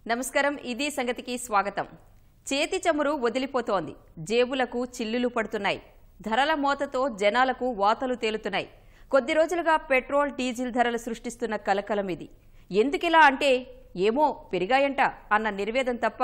నమస్కారం ఇది సంగతికి స్వాగతం. చేతి చమురు వదిలిపోతోంది. జేబులకు చిల్లులు పడుతున్నాయి. ధరల మోతతో జనాలకు వాతలు తేలుతున్నాయి. కొద్ది రోజులుగా పెట్రోల్ డీజిల్ ధరలు సృష్టిస్తున్న కలకలం ఇది. ఎందుకిలా అంటే ఏమో పెరిగాయంట అన్న నిర్వేదం తప్ప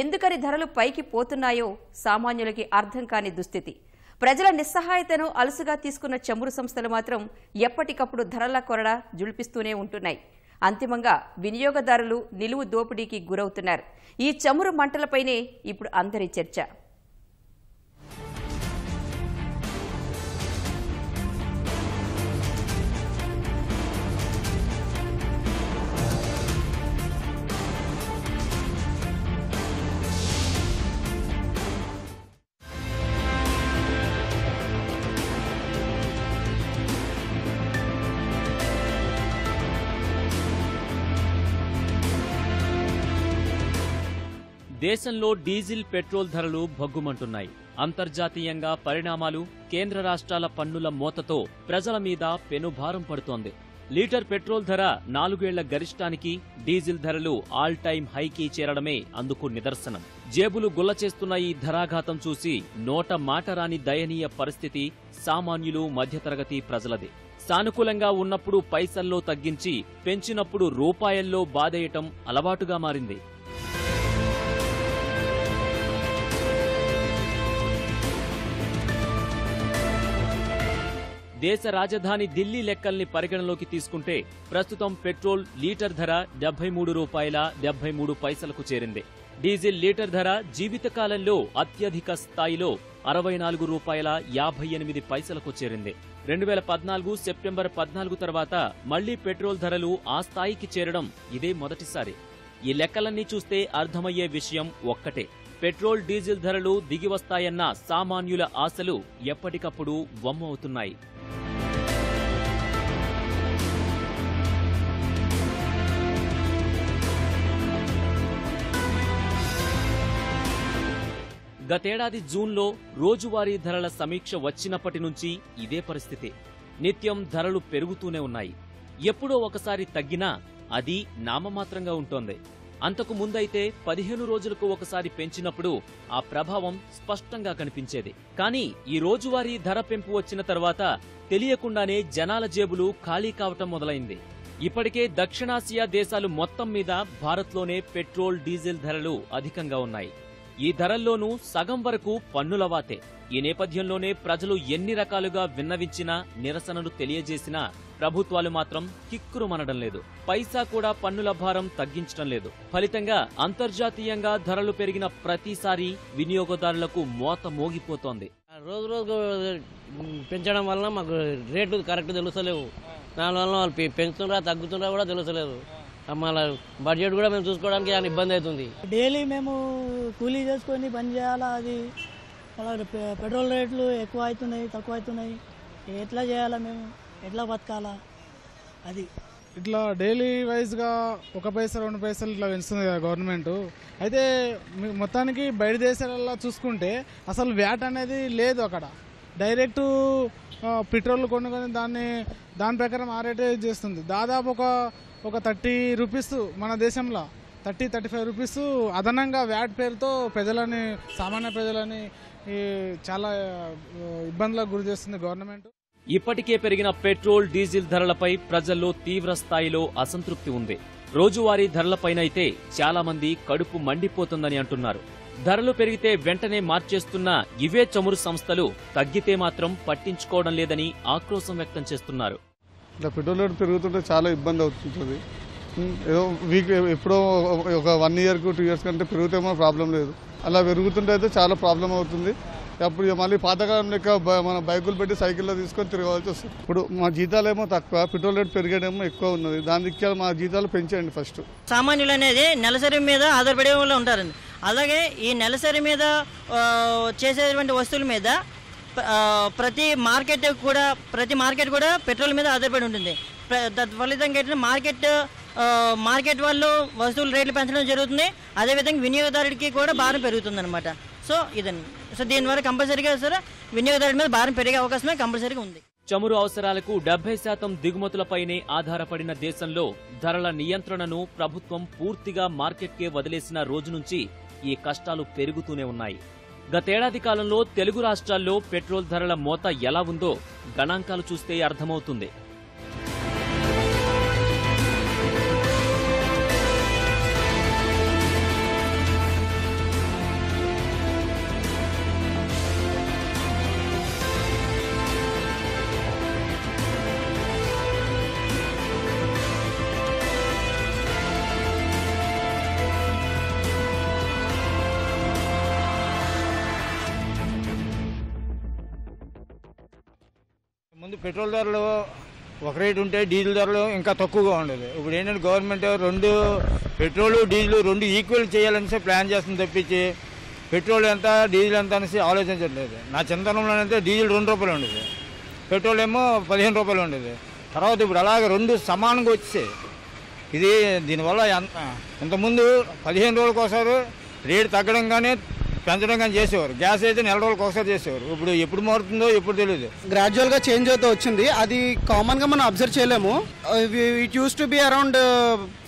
ఎందుకని ధరలు పైకి పోతున్నాయో సామాన్యులకి అర్థం కాని దుస్థితి. ప్రజల నిస్సహాయతను అలసుగా తీసుకున్న చమురు సంస్థలు మాత్రం ఎప్పటికప్పుడు ధరల కొరడ జుల్పిస్తూనే ఉంటున్నాయి. అంతిమంగా వినియోగదారులు నిలువు దోపిడీకి గురవుతున్నారు. ఈ చమురు మంటలపైనే ఇప్పుడు అందరి చర్చ. దేశంలో డీజిల్ పెట్రోల్ ధరలు భగ్గుమంటున్నాయి. అంతర్జాతీయంగా పరిణామాలు, కేంద్ర రాష్ట్రాల పన్నుల మోతతో ప్రజల మీద పెనుభారం పడుతోంది. లీటర్ పెట్రోల్ ధర 4 ఏళ్ల గరిష్టానికి, డీజిల్ ధరలు ఆల్ టైమ్ హైకి చేరడమే అందుకు నిదర్శనం. జేబులు గుల్లచేస్తున్న ఈ ధరాఘాతం చూసి నోట మాట రాని దయనీయ పరిస్థితి సామాన్యులు, మధ్యతరగతి ప్రజలది. సానుకూలంగా ఉన్నప్పుడు పైసల్లో తగ్గించి, పెంచినప్పుడు రూపాయల్లో బాధేయటం అలవాటుగా మారింది. దేశ రాజధాని ఢిల్లీ లెక్కల్ని పరిగణలోకి తీసుకుంటే ప్రస్తుతం పెట్రోల్ లీటర్ ధర ₹73.73 చేరింది. డీజిల్ లీటర్ ధర జీవితకాలంలో అత్యధిక స్థాయిలో ₹64.58 చేరింది. 2014 సెప్టెంబర్ 14 తర్వాత మళ్లీ పెట్రోల్ ధరలు ఆ స్థాయికి చేరడం ఇదే మొదటిసారి. ఈ లెక్కలన్నీ చూస్తే అర్థమయ్యే విషయం ఒక్కటే: పెట్రోల్ డీజిల్ ధరలు దిగివస్తాయన్న సామాన్యుల ఆశలు ఎప్పటికప్పుడు వమ్మవుతున్నాయి. గతేడాది జూన్లో రోజువారీ ధరల సమీక్ష వచ్చినప్పటి నుంచి ఇదే పరిస్థితి. నిత్యం ధరలు పెరుగుతూనే ఉన్నాయి. ఎప్పుడో ఒకసారి తగ్గినా అది నామమాత్రంగా ఉంటోంది. అంతకు ముందైతే 15 రోజులకు ఒకసారి పెంచినప్పుడు ఆ ప్రభావం స్పష్టంగా కనిపించేది. కానీ ఈ రోజువారీ ధర పెంపు వచ్చిన తర్వాత తెలియకుండానే జనాల జేబులు ఖాళీ కావటం మొదలైంది. ఇప్పటికే దక్షిణాసియా దేశాలు మొత్తం మీద భారత్లోనే పెట్రోల్ డీజిల్ ధరలు అధికంగా ఉన్నాయి. ఈ ధరల్లోనూ సగం వరకు పన్నులవాతే. ఈ నేపథ్యంలోనే ప్రజలు ఎన్ని రకాలుగా విన్నవించినా, నిరసనలు తెలియజేసినా ప్రభుత్వాలు మాత్రం కిక్కురుమనడం లేదు. పైసా కూడా పన్నుల భారం తగ్గించడం లేదు. ఫలితంగా అంతర్జాతీయంగా ధరలు పెరిగిన ప్రతిసారి వినియోగదారులకు మోత మోగిపోతోంది. రోజు రోజు పెంచడం వల్ల మాకు రేటు కరెక్ట్ తెలుస్తలేవు. దానివల్ల వాళ్ళు పెంచుతుండ్రా తగ్గుతుండ్రా కూడా తెలుస్తలేదు. మళ్ళీ బడ్జెట్ కూడా మేము చూసుకోవడానికి చాలా ఇబ్బంది అవుతుంది. డైలీ మేము కూలీ చేసుకొని పని చేయాలా, అది పెట్రోల్ రేట్లు ఎక్కువ అవుతున్నాయి, తక్కువ అవుతున్నాయి. ఎట్లా చేయాలా, మేము ఎట్లా బతకాలా? అది ఇట్లా డైలీ వైజ్గా 1 పైసా 2 పైసలు ఇట్లా పెంచుతుంది కదా గవర్నమెంట్. అయితే మొత్తానికి బయట దేశాలలో చూసుకుంటే అసలు వ్యాట్ అనేది లేదు. అక్కడ డైరెక్ట్ పెట్రోల్ కొనుక్కొని దాని ప్రకారం ఆ రేటే చేస్తుంది. దాదాపు ఒక 30 రూపీస్ మన దేశంలో 30-35 రూపీస్ అదనంగా వ్యాట్ పేరుతో సామాన్య ప్రజలని చాలా ఇబ్బందులకు గురి చేస్తుంది గవర్నమెంట్. ఇప్పటికే పెరిగిన పెట్రోల్ డీజిల్ ధరలపై ప్రజల్లో తీవ్ర స్థాయిలో అసంతృప్తి ఉంది. రోజువారీ ధరలపైనైతే చాలా మంది కడుపు మండిపోతుందని అంటున్నారు. ధరలు పెరిగితే వెంటనే మార్చేస్తున్న ఇవే చమురు సంస్థలు తగ్గితే మాత్రం పట్టించుకోవడం లేదని ఆక్రోశం వ్యక్తం చేస్తున్నారు. ఇట్లా పెట్రోల్ రేట్ పెరుగుతుంటే చాలా ఇబ్బంది అవుతుంటుంది. ఏదో ఎప్పుడో ఒక 1 ఇయర్కు 2 ఇయర్స్ కంటే పెరుగుతేమో ప్రాబ్లం లేదు. అలా పెరుగుతుంటే అయితే చాలా ప్రాబ్లం అవుతుంది. అప్పుడు మళ్ళీ పాతకాలం లెక్క మన బైకులు పెట్టి సైకిల్లో తీసుకొని తిరగవలసి వస్తుంది. ఇప్పుడు మా జీతాలేమో తక్కువ, పెట్రోల్ రేట్ పెరిగేమో ఎక్కువ ఉన్నది. దాని దిక్కు మా జీతాలు పెంచండి ఫస్ట్. సామాన్యులు అనేది నెలసరి మీద ఆధారపడే వాళ్ళు ఉంటారండి. అలాగే ఈ నెలసరి మీద చేసేటువంటి వస్తువుల మీద ప్రతి మార్కెట్ కూడా పెట్రోల్ మీద ఆధారపడి ఉంటుంది. ఫలితంగా ఏంటంటే మార్కెట్ వాళ్ళు వస్తువుల రేట్లు పెంచడం జరుగుతుంది. అదేవిధంగా వినియోగదారుడికి కూడా భారం పెరుగుతుంది అనమాట. సో దీనివల్ల కంపల్సరీగా వినియోగదారుడి మీద భారం పెరిగే అవకాశమే కంపల్సరీగా ఉంది. చమురు అవసరాలకు 70% దిగుమతులపైనే ఆధారపడిన దేశంలో ధరల నియంత్రణను ప్రభుత్వం పూర్తిగా మార్కెట్కే వదిలేసిన రోజు నుంచి ఈ కష్టాలు పెరుగుతూనే ఉన్నాయి. గతేడాది కాలంలో తెలుగు రాష్ట్రాల్లో పెట్రోల్ ధరల మోత ఎలా ఉందో గణాంకాలు చూస్తే అర్థమవుతుంది. ముందు పెట్రోల్ ధరలు ఒక రేటు ఉంటే డీజిల్ ధరలు ఇంకా తక్కువగా ఉండేది. ఇప్పుడు ఏంటంటే గవర్నమెంట్ రెండు పెట్రోల్ డీజిల్ రెండు ఈక్వల్ చేయాలనేసి ప్లాన్ చేస్తుంది తప్పించి పెట్రోల్ ఎంత డీజిల్ ఎంత అనేసి ఆలోచించట్లేదు. నా చిన్నతనంలోనైతే డీజిల్ 2 రూపాయలు ఉండేది, పెట్రోల్ ఏమో 15 రూపాయలు ఉండేది. తర్వాత ఇప్పుడు అలాగే రెండు సమానంగా వచ్చేసాయి. ఇది దీనివల్ల ఇంతకుముందు 15 రోజులకు ఒకసారి రేటు తగ్గడం కానీ పెంచడం కానీ చేసేవారు. గ్యాస్ అయితే 4 రోజులకు ఒకసారి చేసేవారు. ఇప్పుడు ఎప్పుడు మారుతుందో ఎప్పుడు తెలియదు. గ్రాడ్యువల్గా చేంజ్ అవుతూ వచ్చింది. అది కామన్గా మనం అబ్జర్వ్ చేయలేము. It use to be around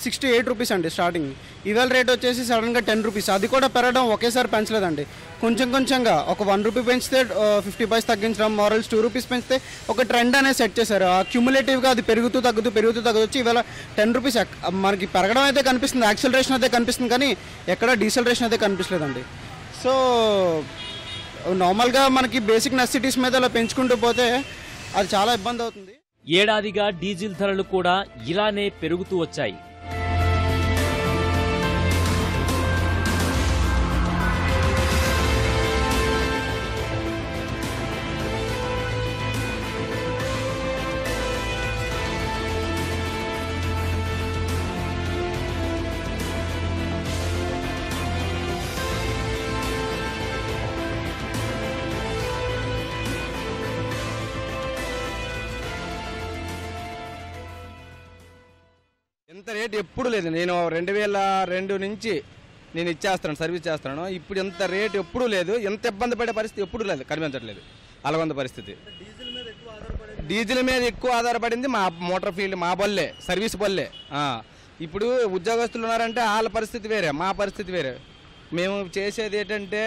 68 rupees అండి స్టార్టింగ్. ఇవాళ రేట్ వచ్చేసి సడన్గా 10 రూపీస్. అది కూడా పెరగడం ఒకేసారి పెంచలేదండి, కొంచెం కొంచెంగా ఒక 1 రూపీ పెంచితే 50 పైస్ తగ్గించడం, మారల్స్ 2 రూపీస్ పెంచితే ఒక ట్రెండ్ అనేది సెట్ చేశారు. క్యూములేటివ్గా అది పెరుగుతూ తగ్గుతూ వచ్చి ఇవాళ 10 రూపీస్ మనకి పెరగడం అయితే కనిపిస్తుంది, యాక్సిలరేషన్ అయితే కనిపిస్తుంది, కానీ ఎక్కడ డీసెలరేషన్ అయితే కనిపించలేదండి. సో నార్మల్గా మనకి బేసిక్ నెసెసిటీస్ మీద అలా పెంచుకుంటూ పోతే అది చాలా ఇబ్బంది అవుతుంది. ఏడాదిగా డీజిల్ ధరలు కూడా ఇలానే పెరుగుతూ వచ్చాయి. ఇంత రేట్ ఎప్పుడు లేదు. నేను 2002 నుంచి నేను ఇచ్చేస్తాను, సర్వీస్ చేస్తున్నాను. ఇప్పుడు ఇంత రేట్ ఎప్పుడూ లేదు. ఎంత ఇబ్బంది పడే పరిస్థితి ఎప్పుడు లేదు, కనిపించట్లేదు. అలాగొంది పరిస్థితి. డీజిల్ మీద ఎక్కువ ఆధారపడింది మా మోటార్ ఫీల్డ్, మా బొల్లే, సర్వీస్ బొల్లే. ఇప్పుడు ఉద్యోగస్తులు ఉన్నారంటే వాళ్ళ పరిస్థితి వేరే, మా పరిస్థితి వేరే. మేము చేసేది ఏంటంటే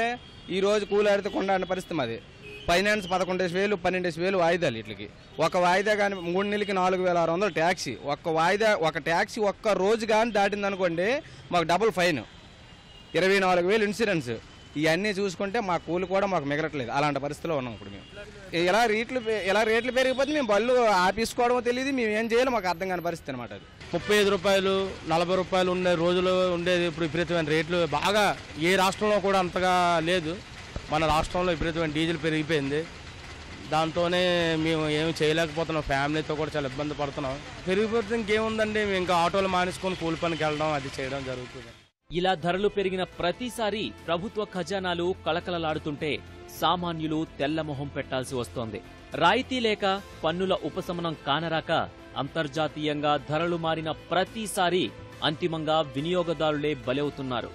ఈరోజు కూలాడితే కొండ పరిస్థితి మాది. ఫైనాన్స్ 11,000 12,000 వాయిదాలు. వీటికి ఒక వాయిదా కానీ 3 నెలలకి 4,600 ట్యాక్సీ. ఒక ట్యాక్సీ ఒక్క రోజు కానీ దాటింది అనుకోండి మాకు డబుల్ ఫైన్, 24,000 ఇన్సూరెన్స్. ఇవన్నీ చూసుకుంటే మా కూలి కూడా మాకు మిగలట్లేదు. అలాంటి పరిస్థితిలో ఉన్నాం ఇప్పుడు మేము. ఇలా రేట్లు పెరిగిపోతే మేము బళ్ళు ఆపేసుకోవడమో తెలియదు, మేము ఏం చేయాలో మాకు అర్థం కాని పరిస్థితి అనమాట. అది 35 రూపాయలు 40 రూపాయలు ఉండే రోజులు ఉండేది. ఇప్పుడు విపరీతమైన రేట్లు బాగా ఏ రాష్ట్రంలో కూడా అంతగా లేదు. మన రాష్ట్రంలో విపరీతమైన డీజిల్ పెరిగిపోయింది. దాంతోనే మేము ఏమి చేయలేకపోతున్నాం. ఫ్యామిలీతో కూడా చాలా ఇబ్బంది పడుతున్నాం. పెరిగిపోతే ఇంకేముందండి, మేము ఇంకా ఆటోలు మానేసుకొని కూలి పనికి వెళ్ళడం అది చేయడం జరుగుతుంది. ఇలా ధరలు పెరిగిన ప్రతిసారి ప్రభుత్వ ఖజానాలు కళకళలాడుతుంటే సామాన్యులు తెల్లమొహం పెట్టాల్సి వస్తోంది. రాయితీ లేక పన్నుల ఉపశమనం కానరాక అంతర్జాతీయంగా ధరలు మారిన ప్రతిసారి అంతిమంగా వినియోగదారులే బలవుతున్నారు.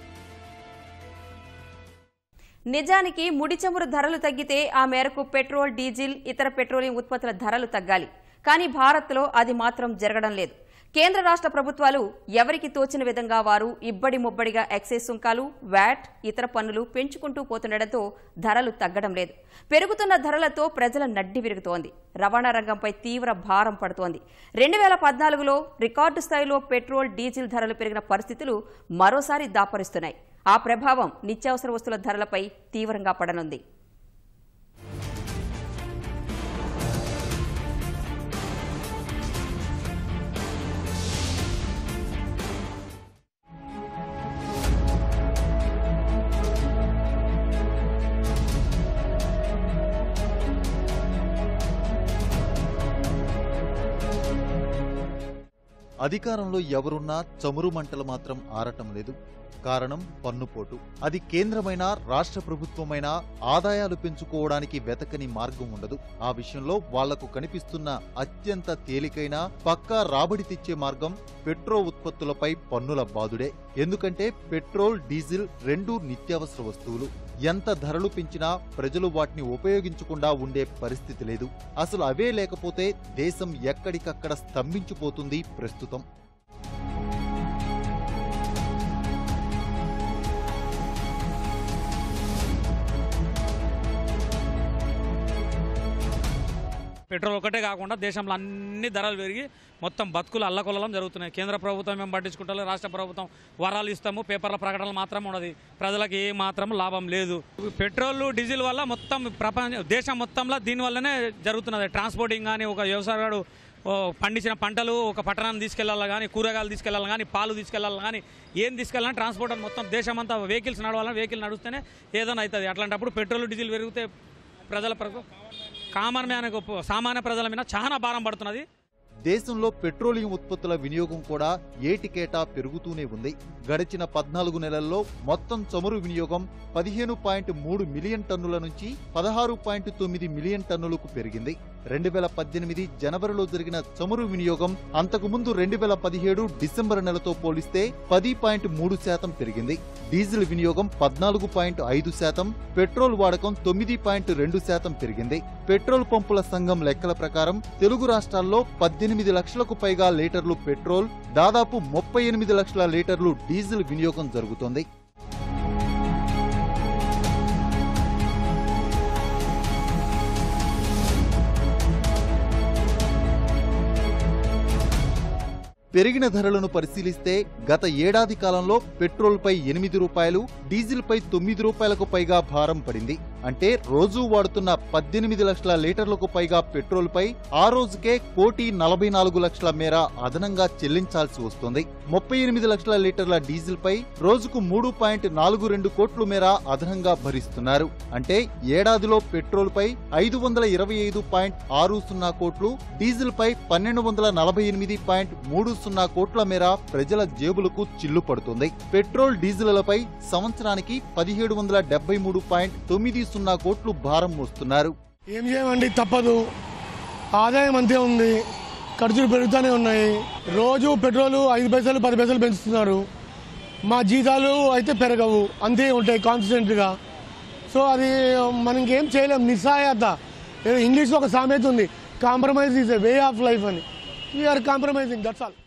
నిజానికి ముడి చమురు ధరలు తగ్గితే ఆ మేరకు పెట్రోల్, డీజిల్, ఇతర పెట్రోలియం ఉత్పత్తుల ధరలు తగ్గాలి. కానీ భారత్లో అది మాత్రం జరగడం లేదు. కేంద్ర రాష్ట్ర ప్రభుత్వాలు ఎవరికి తోచిన విధంగా వారు ఇబ్బడి ముబ్బడిగా ఎక్సైజ్ సుంకాలు, వ్యాట్, ఇతర పన్నులు పెంచుకుంటూ పోతుండటంతో ధరలు తగ్గడం లేదు. పెరుగుతున్న ధరలతో ప్రజల నడ్డి విరుగుతోంది. రవాణా రంగంపై తీవ్ర భారం పడుతోంది. 2014లో రికార్డు స్థాయిలో పెట్రోల్, డీజిల్ ధరలు పెరిగిన పరిస్థితులు మరోసారి దాపరిస్తున్నాయి. ఆ ప్రభావం నిత్యావసర వస్తువుల ధరలపై తీవ్రంగా పడనుంది. అధికారంలో ఎవరున్నా చమురు మంటలు మాత్రం ఆరటం లేదు. కారణం పన్నుపోటు. అది కేంద్రమైనా రాష్ట్ర ప్రభుత్వమైనా ఆదాయాలు పెంచుకోవడానికి వెతకని మార్గం ఉండదు. ఆ విషయంలో వాళ్లకు కనిపిస్తున్న అత్యంత తేలికైన పక్కా రాబడి తెచ్చే మార్గం పెట్రోల్ ఉత్పత్తులపై పన్నుల బాదుడే. ఎందుకంటే పెట్రోల్, డీజిల్ రెండూ నిత్యావసర వస్తువులు. ఎంత ధరలు పెంచినా ప్రజలు వాటిని ఉపయోగించకుండా ఉండే పరిస్థితి లేదు. అసలు అవే లేకపోతే దేశం ఎక్కడికక్కడ స్తంభించిపోతుంది ప్రస్తుతం. పెట్రోల్ ఒకటే కాకుండా దేశంలో అన్ని ధరలు పెరిగి మొత్తం బతుకులు అల్లకొల్లలం జరుగుతున్నాయి. కేంద్ర ప్రభుత్వం ఏం పట్టించుకుంటారు, రాష్ట్ర ప్రభుత్వం వరాలు ఇస్తాము, పేపర్ల ప్రకటనలు మాత్రం ఉన్నది, ప్రజలకు ఏ మాత్రం లాభం లేదు. పెట్రోల్ డీజిల్ వల్ల మొత్తం దేశం మొత్తంలో దీనివల్లనే జరుగుతున్నది. ట్రాన్స్పోర్టింగ్ కానీ ఒక వ్యవసాయగాడు పండించిన పంటలు ఒక పట్టణాన్ని తీసుకెళ్లాలి కానీ, కూరగాయలు తీసుకెళ్లాలి కానీ, పాలు తీసుకెళ్లాలి కానీ, ఏం తీసుకెళ్ళాలని ట్రాన్స్పోర్ట్ మొత్తం దేశం అంతా వెహికల్స్ నడవాలని, వెహికల్ నడుస్తేనే ఏదైనా అవుతుంది. అట్లాంటప్పుడు పెట్రోల్ డీజిల్ పెరిగితే ప్రజల కామన్ మ్యాన్ సామాన్య ప్రజల మీద చాలా భారం పడుతున్నది. దేశంలో పెట్రోలియం ఉత్పత్తుల వినియోగం కూడా ఏటికేటా పెరుగుతూనే ఉంది. గడిచిన 14 నెలల్లో మొత్తం చమురు వినియోగం 15.3 మిలియన్ టన్నుల నుంచి 16.9 మిలియన్ టన్నులకు పెరిగింది. 2018 జనవరిలో జరిగిన చమురు వినియోగం అంతకుముందు 2017 డిసెంబర్ నెలతో పోలిస్తే 10.3% పెరిగింది. డీజిల్ వినియోగం 14.5%, పెట్రోల్ వాడకం 9.2% పెరిగింది. పెట్రోల్ పంపుల సంఘం లెక్కల ప్రకారం తెలుగు రాష్ట్రాల్లో 18 లక్షలకు పైగా లీటర్లు పెట్రోల్, దాదాపు 38 లక్షల లీటర్లు డీజిల్ వినియోగం జరుగుతోంది. పెరిగిన ధరలను పరిశీలిస్తే గత ఏడాది కాలంలో పెట్రోల్పై 8 రూపాయలు, డీజిల్పై 9 రూపాయలకు పైగా భారం పడింది. అంటే రోజూ వాడుతున్న 18 లక్షల లీటర్లకు పైగా పెట్రోల్పై ఆ రోజుకే 1,44,00,000 మేర అదనంగా చెల్లించాల్సి వస్తోంది. 38 లక్షల లీటర్ల డీజిల్పై రోజుకు 3.42 కోట్ల మేర అదనంగా భరిస్తున్నారు. అంటే ఏడాదిలో పెట్రోల్పై 525.60 కోట్లు, డీజిల్పై 1,248.30 కోట్ల మేర ప్రజల జేబులకు చిల్లు పడుతుంది. పెట్రోల్ డీజిళ్లపై సంవత్సరానికి 1,773.90 కోట్లు భారం మోస్తున్నారు. ఏం చేయమండి, తప్పదు. ఆదాయం అంతే ఉంది, ఖర్చులు పెరుగుతూనే ఉన్నాయి. రోజు పెట్రోల్ 5 పైసలు 10 పైసలు పెంచుతున్నారు. మా జీతాలు అయితే పెరగవు, అంతే ఉంటాయి కాన్స్టెంట్గా. సో అది మనం ఇంకేం చేయలేం, నిస్సహాయత. ఇంగ్లీష్లో ఒక సామెత ఉంది, compromise is a way of life అని. We're compromising, that's all.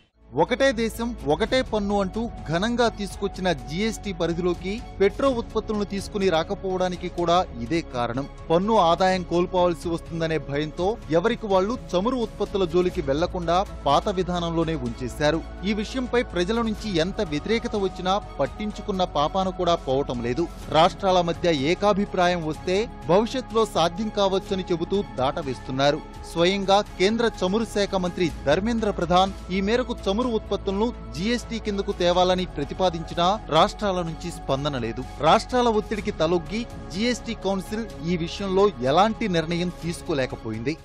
ఒకటే దేశం ఒకటే పన్ను అంటూ ఘనంగా తీసుకొచ్చిన జీఎస్టీ పరిధిలోకి పెట్రోల్ ఉత్పత్తులను తీసుకుని రాకపోవడానికి కూడా ఇదే కారణం. పన్ను ఆదాయం కోల్పోవాల్సి వస్తుందనే భయంతో ఎవరికి వాళ్లు చమురు ఉత్పత్తుల జోలికి వెళ్లకుండా పాత విధానంలోనే ఉంచేశారు. ఈ విషయంపై ప్రజల నుంచి ఎంత వ్యతిరేకత వచ్చినా పట్టించుకున్న పాపాన కూడా పోవటం లేదు. రాష్ట్రాల మధ్య ఏకాభిప్రాయం వస్తే భవిష్యత్తులో సాధ్యం కావచ్చని చెబుతూ దాటవేస్తున్నారు. స్వయంగా కేంద్ర చమురు శాఖ మంత్రి ధర్మేంద్ర ప్రధాన్ ఈ మేరకు చమురు ఉత్పత్తులను జీఎస్టీ కిందకు తేవాలని ప్రతిపాదించినా రాష్ట్రాల నుంచి స్పందన లేదు. రాష్ట్రాల ఒత్తిడికి తలొగ్గి జీఎస్టీ కౌన్సిల్ ఈ విషయంలో ఎలాంటి నిర్ణయం తీసుకోలేకపోయింది.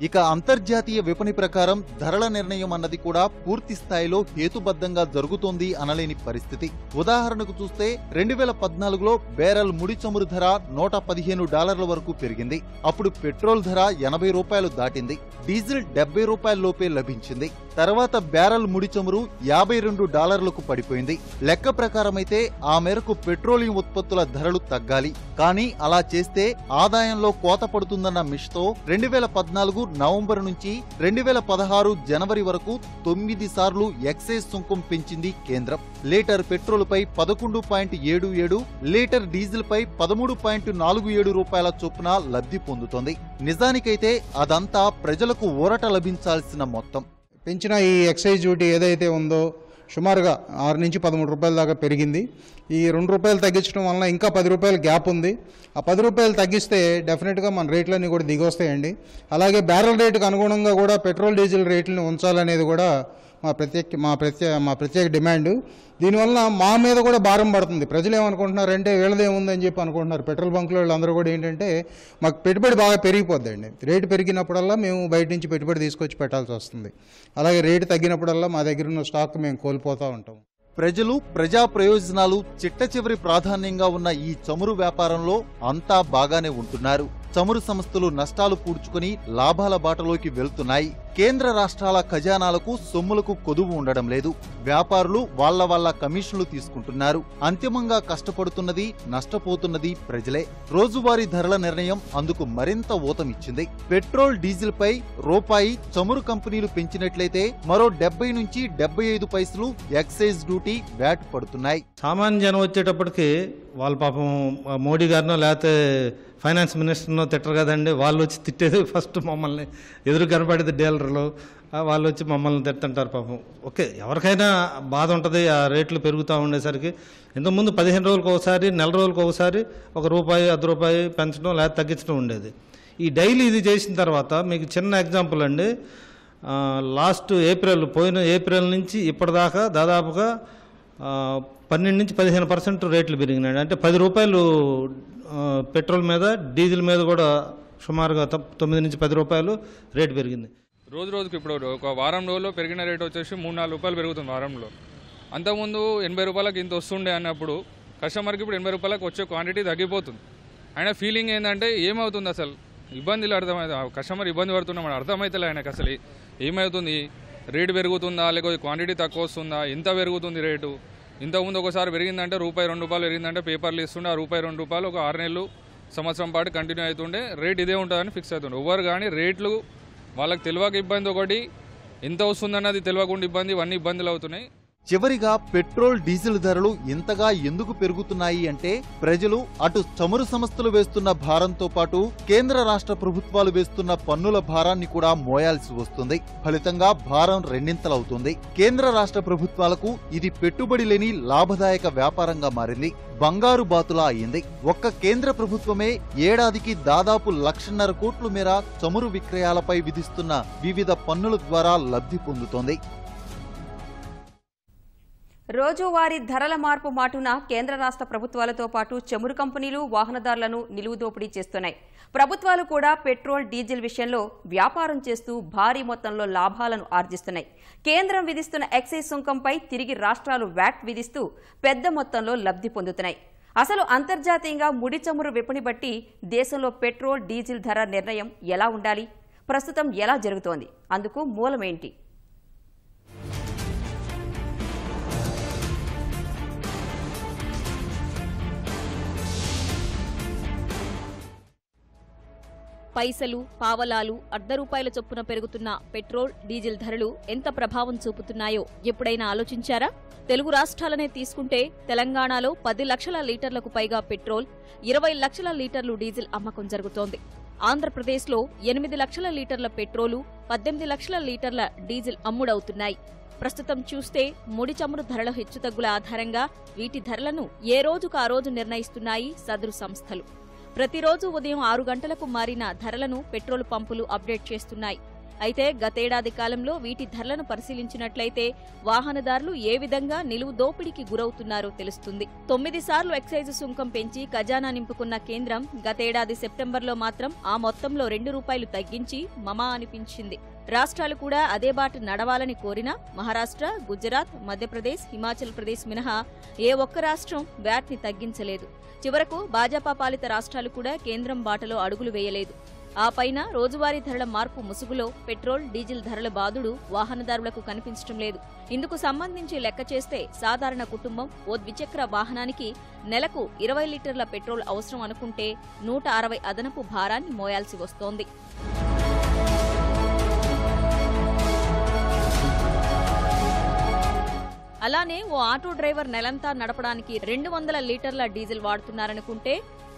ఇక అంతర్జాతీయ విపణి ప్రకారం ధరల నిర్ణయం అన్నది కూడా పూర్తి స్థాయిలో హేతుబద్ధంగా జరుగుతోంది అనలేని పరిస్థితి. ఉదాహరణకు చూస్తే 2014లో బ్యారెల్ ముడి చమురు ధర $115 వరకు పెరిగింది. అప్పుడు పెట్రోల్ ధర $80 దాటింది, డీజిల్ $70 లోపే లభించింది. తర్వాత బ్యారెల్ ముడి చమురు $52లకు పడిపోయింది. లెక్క ప్రకారమైతే ఆ మేరకు పెట్రోలియం ఉత్పత్తుల ధరలు తగ్గాలి. కానీ అలా చేస్తే ఆదాయంలో కోత పడుతుందన్న మిషతో 2014 నవంబర్ నుంచి 2016 జనవరి వరకు 9 సార్లు ఎక్సైజ్ సుంకం పెంచింది కేంద్రం. లీటర్ పెట్రోల్పై 11.77, లీటర్ డీజిల్పై 13.47 రూపాయల చొప్పున లబ్ధి పొందుతోంది. నిజానికైతే అదంతా ప్రజలకు ఊరట లభించాల్సిన మొత్తం. పెంచిన ఈ ఎక్సైజ్ డ్యూటీ ఏదైతే ఉందో సుమారుగా 6 నుంచి 13 రూపాయల దాకా పెరిగింది. ఈ 2 రూపాయలు తగ్గించడం వలన ఇంకా 10 రూపాయల గ్యాప్ ఉంది. ఆ 10 రూపాయలు తగ్గిస్తే డెఫినెట్గా మన రేట్లన్నీ కూడా దిగొస్తాయండి. అలాగే బ్యారెల్ రేటుకు అనుగుణంగా కూడా పెట్రోల్ డీజిల్ రేట్లను ఉంచాలనేది కూడా మా ప్రత్యేక డిమాండ్. దీనివల్ల మా మీద కూడా భారం పడుతుంది. ప్రజలు ఏమనుకుంటున్నారంటే వీళ్ళదేముందని చెప్పి అనుకుంటున్నారు. పెట్రోల్ బంకులో వాళ్ళందరూ కూడా ఏంటంటే మాకు పెట్టుబడి బాగా పెరిగిపోద్దండి. రేటు పెరిగినప్పుడల్లా మేము బయట నుంచి పెట్టుబడి తీసుకొచ్చి పెట్టాల్సి వస్తుంది. అలాగే రేటు తగ్గినప్పుడల్లా మా దగ్గర ఉన్న స్టాక్ మేము కోల్పోతూ ఉంటాం. ప్రజలు, ప్రజా ప్రయోజనాలు చిట్ట చివరి ప్రాధాన్యంగా ఉన్న ఈ చమురు వ్యాపారంలో అంతా బాగానే ఉంటున్నారు. చమురు సంస్థలు నష్టాలు పూడ్చుకుని లాభాల బాటలోకి వెళ్తున్నాయి. కేంద్ర రాష్ట్రాల ఖజానాలకు సొమ్ములకు కొదువు ఉండడం లేదు. వ్యాపారులు వాళ్ల కమిషన్లు తీసుకుంటున్నారు. అంతిమంగా కష్టపడుతున్నది, నష్టపోతున్నది ప్రజలే. రోజువారీ ధరల నిర్ణయం అందుకు మరింత ఊతమిచ్చింది. పెట్రోల్, డీజిల్ పై రూపాయి చమురు కంపెనీలు పెంచినట్లయితే మరో 70 నుంచి 75 పైసలు ఎక్సైజ్ డ్యూటీ, వ్యాట్ పడుతున్నాయి. సామాన్య జనం వచ్చేటప్పటికి వాళ్ళ పాపం మోడీ గారినో లేకపోతే ఫైనాన్స్ మినిస్టర్నో తిట్టరు కదండి. వాళ్ళు వచ్చి తిట్టేది ఫస్ట్ మమ్మల్ని. ఎదురు కనపడేది డీలర్లు, వాళ్ళు వచ్చి మమ్మల్ని తిడుతుంటారు పాపం. ఓకే, ఎవరికైనా బాధ ఉంటుంది ఆ రేట్లు పెరుగుతూ ఉండేసరికి. ఇంతకుముందు 15 రోజులకు ఒకసారి, నెల రోజులకు ఒకసారి ₹1, ₹10 పెంచడం లేకపోతే తగ్గించడం ఉండేది. ఈ డైలీ ఇది చేసిన తర్వాత మీకు చిన్న ఎగ్జాంపుల్ అండి. లాస్ట్ పోయిన ఏప్రిల్ నుంచి ఇప్పటిదాకా దాదాపుగా 12 నుంచి 15% రేట్లు పెరిగినాయి. అంటే ₹10 పెట్రోల్ మీద, డీజిల్ మీద కూడా సుమారుగా 9 నుంచి ₹10 రేటు పెరిగింది. రోజుకి ఇప్పుడు ఒక వారం రోజుల్లో పెరిగిన రేటు వచ్చేసి ₹3-4 పెరుగుతుంది వారంలో. అంతకుముందు ₹80 ఇంత వస్తుండే అన్నప్పుడు కస్టమర్కి ఇప్పుడు ₹80 వచ్చే క్వాంటిటీ తగ్గిపోతుంది. ఆయన ఫీలింగ్ ఏంటంటే ఏమవుతుంది అసలు ఇబ్బందులు అర్థమవుతుంది, కస్టమర్ ఇబ్బంది పడుతున్నాం అర్థమవుతలే ఆయనకు. అసలు ఏమవుతుంది, రేటు పెరుగుతుందా లేకపోతే క్వాంటిటీ తక్కువ వస్తుందా, ఎంత పెరుగుతుంది రేటు. ఇంతకుముందు ఒకసారి పెరిగిందంటే ₹2 పెరిగిందంటే పేపర్లు ఇస్తుండే. ఆ ₹2 ఒక 6 నెలలు, సంవత్సరం పాటు కంటిన్యూ అవుతుండే. రేట్ ఇదే ఉంటుందని ఫిక్స్ అవుతుండే. ఎవరు కానీ రేట్లు వాళ్ళకి తెలియక ఇబ్బంది, ఒకటి ఎంత వస్తుందన్నది తెలియకుండా ఇబ్బంది, ఇవన్నీ ఇబ్బందులు అవుతున్నాయి. చివరిగా పెట్రోల్, డీజిల్ ధరలు ఇంతగా ఎందుకు పెరుగుతున్నాయి అంటే ప్రజలు అటు చమురు సంస్థలు వేస్తున్న భారంతో పాటు కేంద్ర రాష్ట్ర ప్రభుత్వాలు వేస్తున్న పన్నుల భారాన్ని కూడా మోయాల్సి వస్తుంది. ఫలితంగా భారం రెండింతలవుతుంది. కేంద్ర రాష్ట్ర ప్రభుత్వాలకు ఇది పెట్టుబడి లేని లాభదాయక వ్యాపారంగా మారింది. బంగారు బాతులా అయింది. ఒక్క కేంద్ర ప్రభుత్వమే ఏడాదికి దాదాపు 1,50,000 కోట్ల మేర చమురు విక్రయాలపై విధిస్తున్న వివిధ పన్నుల ద్వారా లబ్ధి పొందుతోంది. రోజువారీ ధరల మార్పు మాటున కేంద్ర రాష్ట్ర ప్రభుత్వాలతో పాటు చమురు కంపెనీలు వాహనదారులను నిలువు దోపిడీ చేస్తున్నాయి. ప్రభుత్వాలు కూడా పెట్రోల్, డీజిల్ విషయంలో వ్యాపారం చేస్తూ భారీ మొత్తంలో లాభాలను ఆర్జిస్తున్నాయి. కేంద్రం విధిస్తున్న ఎక్సైజ్ సుంకంపై తిరిగి రాష్ట్రాలు వ్యాట్ విధిస్తూ పెద్ద మొత్తంలో లబ్ధి పొందుతున్నాయి. అసలు అంతర్జాతీయంగా ముడి చమురు విపణి బట్టి దేశంలో పెట్రోల్, డీజిల్ ధర నిర్ణయం ఎలా ఉండాలి, ప్రస్తుతం ఎలా జరుగుతోంది, అందుకు మూలమేంటి? పైసలు, పావలాలు, ₹1 చొప్పున పెరుగుతున్న పెట్రోల్, డీజిల్ ధరలు ఎంత ప్రభావం చూపుతున్నాయో ఎప్పుడైనా ఆలోచించారా? తెలుగు రాష్ట్రాలనే తీసుకుంటే తెలంగాణలో 10 లక్షల లీటర్లకు పైగా పెట్రోల్, 20 లక్షల లీటర్లు డీజిల్ అమ్మకం జరుగుతోంది. ఆంధ్రప్రదేశ్లో 8 లక్షల లీటర్ల పెట్రోలు, 18 లక్షల లీటర్ల డీజిల్ అమ్ముడవుతున్నాయి. ప్రస్తుతం చూస్తే ముడి చమురు ధరల హెచ్చుతగ్గుల ఆధారంగా వీటి ధరలను ఏ రోజుకు ఆ రోజు నిర్ణయిస్తున్నాయి సదరు సంస్థలు. ప్రతిరోజు ఉదయం 6 గంటలకు మారిన ధరలను పెట్రోల్ పంపులు అప్డేట్ చేస్తున్నాయి. అయితే గతేడాది కాలంలో వీటి ధరలను పరిశీలించినట్లయితే వాహనదారులు ఏ విధంగా నిలువు దోపిడీకి గురవుతున్నారో తెలుస్తుంది. 9 సార్లు ఎక్సైజ్ సుంకం పెంచి ఖజానా నింపుకున్న కేంద్రం గతేడాది సెప్టెంబర్లో మాత్రం ఆ మొత్తంలో ₹2 తగ్గించి మమా అనిపించింది. రాష్ట్రాలు కూడా అదే బాట నడవాలని కోరినా మహారాష్ట్ర, గుజరాత్, మధ్యప్రదేశ్, హిమాచల్ ప్రదేశ్ మినహా ఏ ఒక్క రాష్ట్రం వ్యాట్ని తగ్గించలేదు. చివరకు భాజపా పాలిత రాష్ట్రాలు కూడా కేంద్రం బాటలో అడుగులు వేయలేదు. ఆ పైన రోజువారీ ధరల మార్పు ముసుగులో పెట్రోల్, డీజిల్ ధరల బాదుడు వాహనదారులకు కనిపించడం లేదు. ఇందుకు సంబంధించి లెక్క చేస్తే సాధారణ కుటుంబం ఓ ద్విచక్ర వాహనానికి నెలకు 20 లీటర్ల పెట్రోల్ అవసరం అనుకుంటే 160 అదనపు భారాన్ని మోయాల్సి వస్తోంది. అలానే ఓ ఆటో డ్రైవర్ నెలంతా నడపడానికి 200 లీటర్ల డీజిల్ వాడుతున్నారనుకుంటే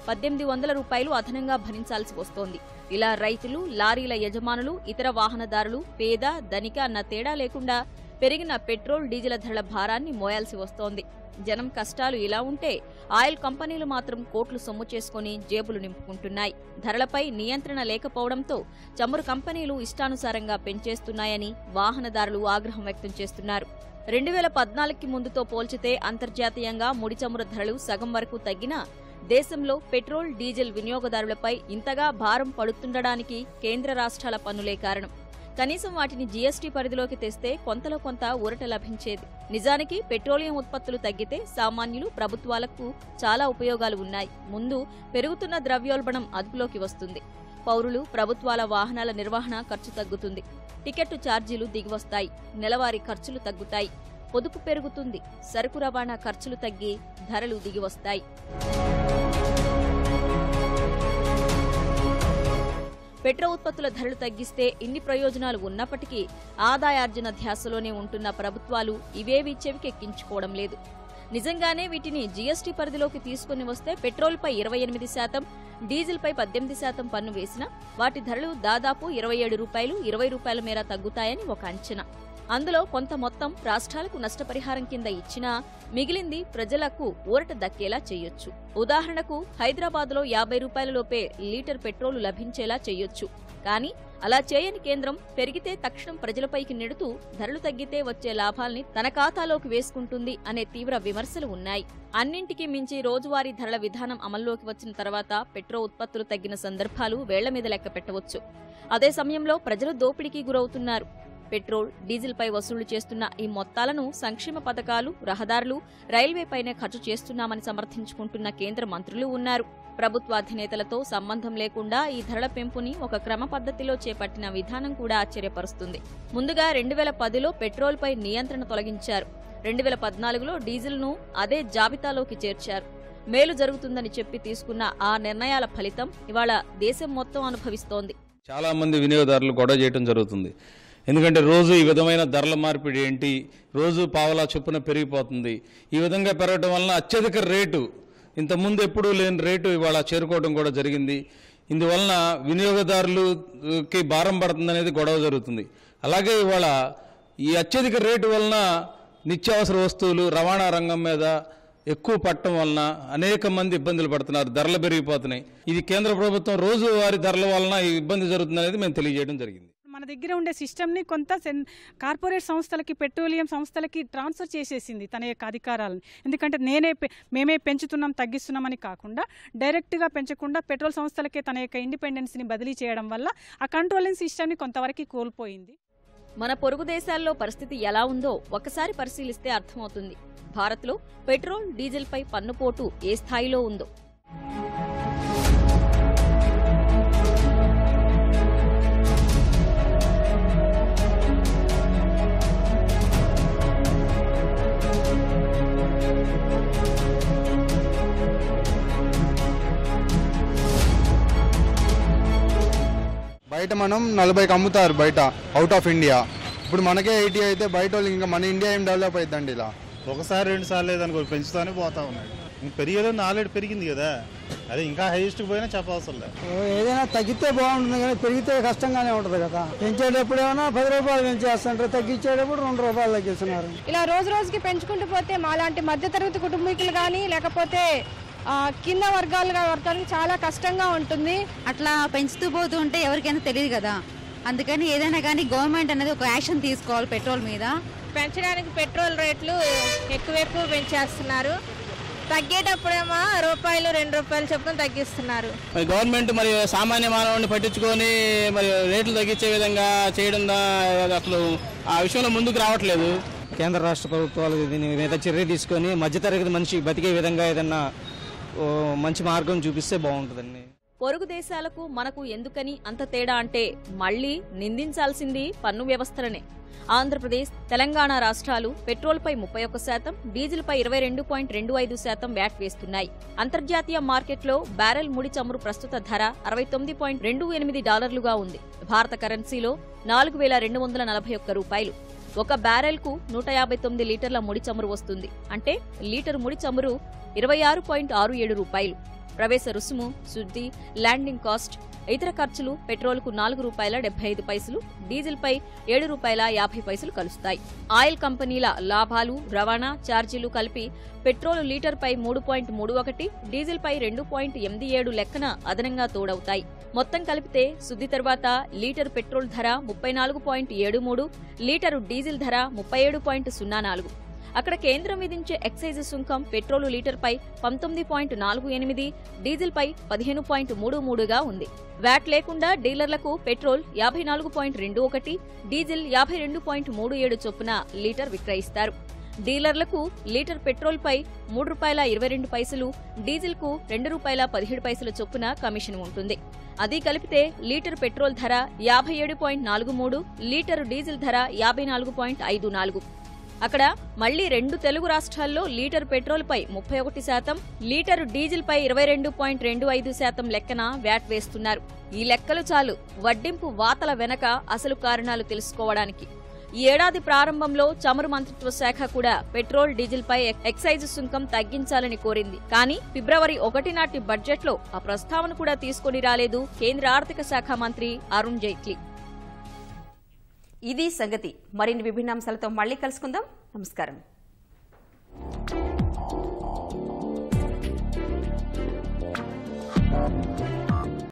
₹1,800 అదనంగా భరించాల్సి వస్తోంది. ఇలా రైతులు, లారీల యజమానులు, ఇతర వాహనదారులు, పేద, ధనిక అన్న తేడా లేకుండా పెరిగిన పెట్రోల్, డీజిల్ ధరల భారాన్ని మోయాల్సి వస్తోంది. జనం కష్టాలు ఇలా ఉంటే ఆయిల్ కంపెనీలు మాత్రం కోట్లు సొమ్ము చేసుకుని జేబులు నింపుకుంటున్నాయి. ధరలపై నియంత్రణ లేకపోవడంతో చమురు కంపెనీలు ఇష్టానుసారంగా పెంచేస్తున్నాయని వాహనదారులు ఆగ్రహం వ్యక్తం చేస్తున్నారు. 2014కి ముందుతో పోల్చితే అంతర్జాతీయంగా ముడి చమురు ధరలు సగం వరకు తగ్గినా దేశంలో పెట్రోల్, డీజిల్ వినియోగదారులపై ఇంతగా భారం పడుతుండడానికి కేంద్ర రాష్ట్రాల పన్నులే కారణం. కనీసం వాటిని జీఎస్టీ పరిధిలోకి తెస్తే కొంతలో కొంత ఊరట లభించేది. నిజానికి పెట్రోలియం ఉత్పత్తులు తగ్గితే సామాన్యులు, ప్రభుత్వాలకు చాలా ఉపయోగాలు ఉన్నాయి. ముందు పెరుగుతున్న ద్రవ్యోల్బణం అదుపులోకి వస్తుంది. పౌరులు, ప్రభుత్వాల వాహనాల నిర్వహణ ఖర్చు తగ్గుతుంది. టికెట్టు ఛార్జీలు దిగివస్తాయి. నెలవారీ ఖర్చులు తగ్గుతాయి. పొదుపు పెరుగుతుంది. సరుకు రవాణా ఖర్చులు తగ్గి ధరలు దిగివస్తాయి. పెట్రో ఉత్పత్తుల ధరలు తగ్గిస్తే ఇన్ని ప్రయోజనాలు ఉన్నప్పటికీ ఆదాయార్జన ధ్యాసలోనే ఉంటున్న ప్రభుత్వాలు ఇవేవీ చెవికెక్కించుకోవడం లేదు. నిజంగానే వీటిని జీఎస్టీ పరిధిలోకి తీసుకుని వస్తే పెట్రోల్పై 28%, డీజిల్పై 18% పన్ను వేసినా వాటి ధరలు దాదాపు 27 రూపాయలు, 20 రూపాయల మేర తగ్గుతాయని ఒక అంచనా. అందులో కొంత మొత్తం రాష్ట్రాలకు నష్టపరిహారం కింద ఇచ్చినా మిగిలింది ప్రజలకు ఊరట దక్కేలా చేయొచ్చు. ఉదాహరణకు హైదరాబాద్లో 50 రూపాయల లోపే లీటర్ పెట్రోలు లభించేలా చేయొచ్చు. కానీ అలా చేయని కేంద్రం పెరిగితే తక్షణం ప్రజలపైకి నెడుతూ ధరలు తగ్గితే వచ్చే లాభాల్ని తన ఖాతాలోకి వేసుకుంటుంది అనే తీవ్ర విమర్శలు ఉన్నాయి. అన్నింటికీ మించి రోజువారీ ధరల విధానం అమల్లోకి వచ్చిన తర్వాత పెట్రో ఉత్పత్తులు తగ్గిన సందర్భాలు వేళ్ల మీద లెక్క పెట్టవచ్చు. అదే సమయంలో ప్రజలు దోపిడీకి గురవుతున్నారు. పెట్రోల్, డీజిల్పై వసూలు చేస్తున్న ఈ మొత్తాలను సంక్షేమ పథకాలు, రహదారులు, రైల్వేపైనే ఖర్చు చేస్తున్నామని సమర్థించుకుంటున్న కేంద్ర మంత్రులు ఉన్నారు. ప్రభుత్వాధినేతలతో సంబంధం లేకుండా ఈ ధరల పెంపుని ఒక క్రమ పద్ధతిలో చేపట్టిన విధానం కూడా ఆశ్చర్యపరుస్తుంది. ముందుగా 2010లో పెట్రోల్పై నియంత్రణ తొలగించారు. 2014లో డీజిల్ను అదే జాబితాలోకి చేర్చారు. మేలు జరుగుతుందని చెప్పి తీసుకున్న ఆ నిర్ణయాల ఫలితం ఇవాళ దేశం మొత్తం అనుభవిస్తోంది. చాలా మంది వినియోగదారులు గొడవ చేయడం జరుగుతుంది. ఎందుకంటే రోజు ఈ విధమైన ధరల మార్పిడి ఏంటి, రోజు పావలా చొప్పున పెరిగిపోతుంది. ఈ విధంగా పెరగడం వలన అత్యధిక రేటు, ఇంతకుముందు ఎప్పుడూ లేని రేటు ఇవాళ చేరుకోవడం కూడా జరిగింది. ఇందువలన వినియోగదారులకి భారం పడుతుందనేది గొడవ జరుగుతుంది. అలాగే ఇవాళ ఈ అత్యధిక రేటు వలన నిత్యావసర వస్తువులు రవాణా రంగం మీద ఎక్కువ పట్టడం వలన అనేక మంది ఇబ్బందులు పడుతున్నారు. ధరలు పెరిగిపోతున్నాయి. ఇది కేంద్ర ప్రభుత్వం రోజువారీ ధరల వలన ఈ ఇబ్బంది జరుగుతుందనేది మేము తెలియజేయడం జరిగింది. మన దగ్గర ఉండే సిస్టమ్ని కొంత కార్పొరేట్ సంస్థలకి, పెట్రోలియం సంస్థలకి ట్రాన్స్ఫర్ చేసేసింది తన యొక్క అధికారాలను. ఎందుకంటే మేమే పెంచుతున్నాం, తగ్గిస్తున్నామని కాకుండా డైరెక్ట్గా పెంచకుండా పెట్రోల్ సంస్థలకే తన యొక్క ఇండిపెండెన్స్ని బదిలీ చేయడం వల్ల ఆ కంట్రోలింగ్ సిస్టమ్ని కొంతవరకు కోల్పోయింది. మన పొరుగు దేశాల్లో పరిస్థితి ఎలా ఉందో ఒకసారి పరిశీలిస్తే అర్థమవుతుంది. భారత్లో పెట్రోల్, డీజిల్పై పన్నుపోటు ఏ స్థాయిలో ఉందో. బయట మనం 40కి అమ్ముతారు బయట, అవుట్ ఆఫ్ ఇండియా. ఇప్పుడు మనకే 80 అయితే బయట వాళ్ళు ఇంకా మన ఇండియా ఏం డెవలప్ అవుతుందండి. ఇలా ఒకసారి 2 సార్లు లేదనుకో పెంచుతానే పోతా ఉన్నాయి. పెరిగేదో ఆల్రెడీ పెరిగింది కదా, అదే ఇంకా హైయెస్ట్కి పోయినా చెప్పవసరం లేదు. ఏదైనా తగ్గితే బాగుంటుంది కానీ పెరిగితే కష్టంగానే ఉంటుంది కదా. పెంచేటప్పుడు ఏమైనా 10 రూపాయలు పెంచేస్తుంటారు, తగ్గించేటప్పుడు 2 రూపాయలు తగ్గిస్తున్నారు. ఇలా రోజు రోజుకి పెంచుకుంటూ పోతే మాలాంటి మధ్యతరగతి కుటుంబీకులు కానీ లేకపోతే కింద వర్గాలకు చాలా కష్టంగా ఉంటుంది. అట్లా పెంచుతూ పోతూ ఉంటే ఎవరికైనా తెలియదు కదా. అందుకని ఏదైనా కానీ గవర్నమెంట్ అనేది ఒక యాక్షన్ తీసుకోవాలి పెట్రోల్ మీద. పెంచడానికి పెట్రోల్ రేట్లు ఎక్కువ పెంచేస్తున్నారు. తగ్గేటప్పుడేమో రూపాయలు 2 రూపాయలు చొప్పున తగ్గిస్తున్నారు. గవర్నమెంట్ మరి సామాన్య మానవుడిని పట్టించుకొని మరి రేట్లు తగ్గించే విధంగా చేయడం అసలు ఆ విషయంలో ముందుకు రావట్లేదు. కేంద్ర రాష్ట్ర ప్రభుత్వాలు దీని మీద చర్య తీసుకొని మధ్యతరగతి మనిషి బతికే విధంగా ఏదన్నా మంచి మార్గం చూపిస్తే బాగుంటుందండి. పొరుగు దేశాలకు మనకు ఎందుకని అంత తేడా అంటే మళ్లీ నిందించాల్సింది పన్ను వ్యవస్థలనే. ఆంధ్రప్రదేశ్, తెలంగాణ రాష్ట్రాలు పెట్రోల్పై 31%, డీజిల్పై 22.25% వ్యాట్ వేస్తున్నాయి. అంతర్జాతీయ మార్కెట్లో బ్యారెల్ ముడి చమురు ప్రస్తుత ధర $69.28 ఉంది. భారత కరెన్సీలో 4,241 రూపాయలు. ఒక బ్యారెల్కు 159 లీటర్ల ముడి చమురు వస్తుంది. అంటే లీటరు ముడి చమురు 26.67 రూపాయలు. ప్రవేశ రుసుము, శుద్ధి, ల్యాండింగ్ కాస్ట్, ఇతర ఖర్చులు పెట్రోల్కు $4.75, డీజిల్పై $7.50 కలుస్తాయి. ఆయిల్ కంపెనీల లాభాలు, రవాణా ఛార్జీలు కలిపి పెట్రోలు లీటర్పై 3.31, డీజిల్పై 2.87 లెక్కన అదనంగా తోడవుతాయి. మొత్తం కలిపితే శుద్ధి తర్వాత లీటర్ పెట్రోల్ ధర 34.73, లీటరు డీజిల్ ధర 37.04. అక్కడ కేంద్రం విధించే ఎక్సైజ్ సుంకం పెట్రోలు లీటర్పై 19.48, డీజిల్పై 15.33గా ఉంది. వ్యాట్ లేకుండా డీలర్లకు పెట్రోల్ 54.21, డీజిల్ 52.37 చొప్పున లీటర్ విక్రయిస్తారు. డీలర్లకు లీటర్ పెట్రోల్పై ₹3.22, డీజిల్కు ₹2.17 చొప్పున కమిషన్ ఉంటుంది. అది కలిపితే లీటర్ పెట్రోల్ ధర 57.43, లీటరు డీజిల్ ధర 54.54. అక్కడ మళ్లీ 2 తెలుగు రాష్ట్రాల్లో లీటర్ పెట్రోల్పై 31%, లీటరు డీజిల్పై 22.25% లెక్కన వ్యాట్ వేస్తున్నారు. ఈ లెక్కలు చాలు వడ్డింపు వాతల వెనక అసలు కారణాలు తెలుసుకోవడానికి. ఈ ఏడాది ప్రారంభంలో చమురు మంత్రిత్వ శాఖ కూడా పెట్రోల్, డీజిల్పై ఎక్సైజ్ సుంకం తగ్గించాలని కోరింది. కానీ ఫిబ్రవరి 1 నాటి బడ్జెట్లో ఆ ప్రస్తావన కూడా తీసుకుని రాలేదు కేంద్ర ఆర్థిక శాఖ మంత్రి అరుణ్ జైట్లీ. ఇది సంగతి. మరిన్ని విభిన్న అంశాలతో మళ్ళీ కలుసుకుందాం. నమస్కారం.